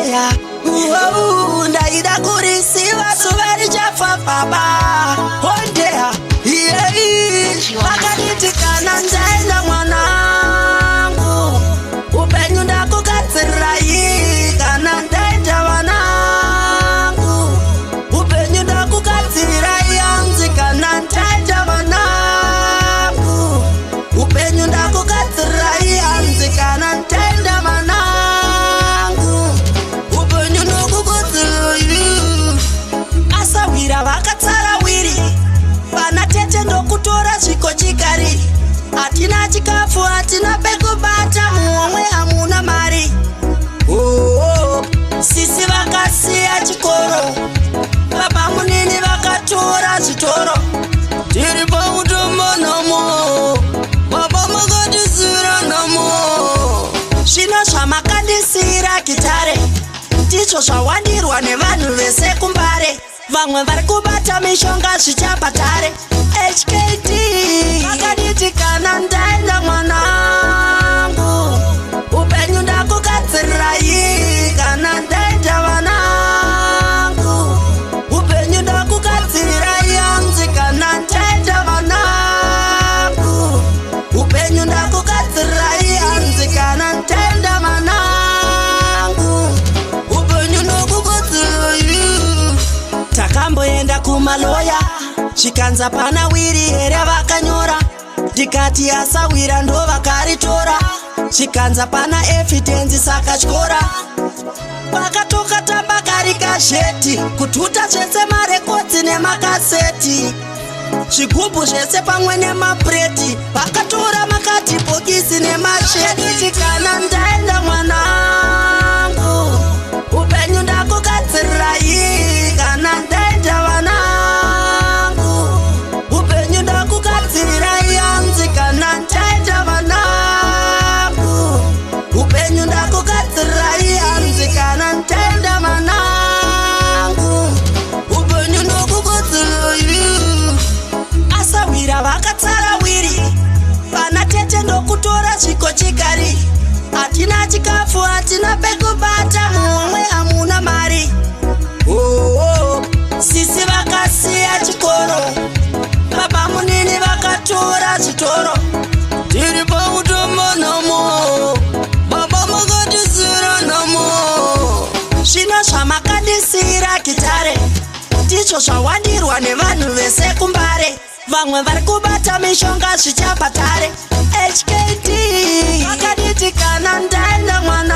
Hondeya ndaida kurisiva zuva richafa baba. Hondeya vakaditi kana ndaenda mwanangu upenyu ndakugadzirai. Kana ndaenda vanangu upenyu ndakugadzirai hanzi. Kana ndaenda vanangu upenyu ndakugadzirai hanzi. Kana ndaenda vanangu upenyu ndakugadzirai. Asawira vakatsara wiri vana tete ndokutora zvikochikari. Hatina chikafu, hatina pekubata, muhomwe hamuna mari. Sisi vakasiya chikoro, baba munini vakatora zvitoro. Tiri pakutomba namo, baba makandisira namo. Zvino zvamakandisira gitare ndizvo zvawandirwa nevanhu vese kumbare. Vamwe vari kubata mishonga zvichapatare. HKT vakaditi kana ndaenda mwanangu upenyu ndakugadzirai. Kana ndaenda vanangu upenyu ndakugadzirai hanzi. Kana ndaenda vanangu upenyu ndakugadzirai hanzi. Kana ndaenda vanangu upenyu ndakugadzirai. Takamboenda kumaloya chikanza pana wiri here vakanyora. Ndikati asawira ndo vakaritora. Chikanza pana evidence saka tyora. Vakatoka tamba kari kazheti kututa zvese marekodzi nemakaseti. Zvigubhu zvese pamwe nemapureti. Vakatora makadhibhokisi nemasheti. Kana ndaenda mwanangu upenyu ndakugadzirai. Kana ndaenda vanangu upenyu ndakugadzirai hanzi. Kana ndaenda vanangu upenyu ndakugadzirai hanzi. Kana ndaenda vanangu upenyu ndakugadzirai. Asawira vakatsara wiri vana tete ndokutora zvikochikari. Hatina chikafu, hatina pekubata, muhomwe hamuna mari. Sisi vakasiya chikoro, baba munini vakatora zvitoro. Tiri pakutomba namo, baba makandisira namo. Zvino zvamakandisira gitare ndizvo zvawandirwa nevanhu vese kumbare. Vamwe vari kubata mishonga zvichapatare. HKT vakaditi kana ndaenda mwana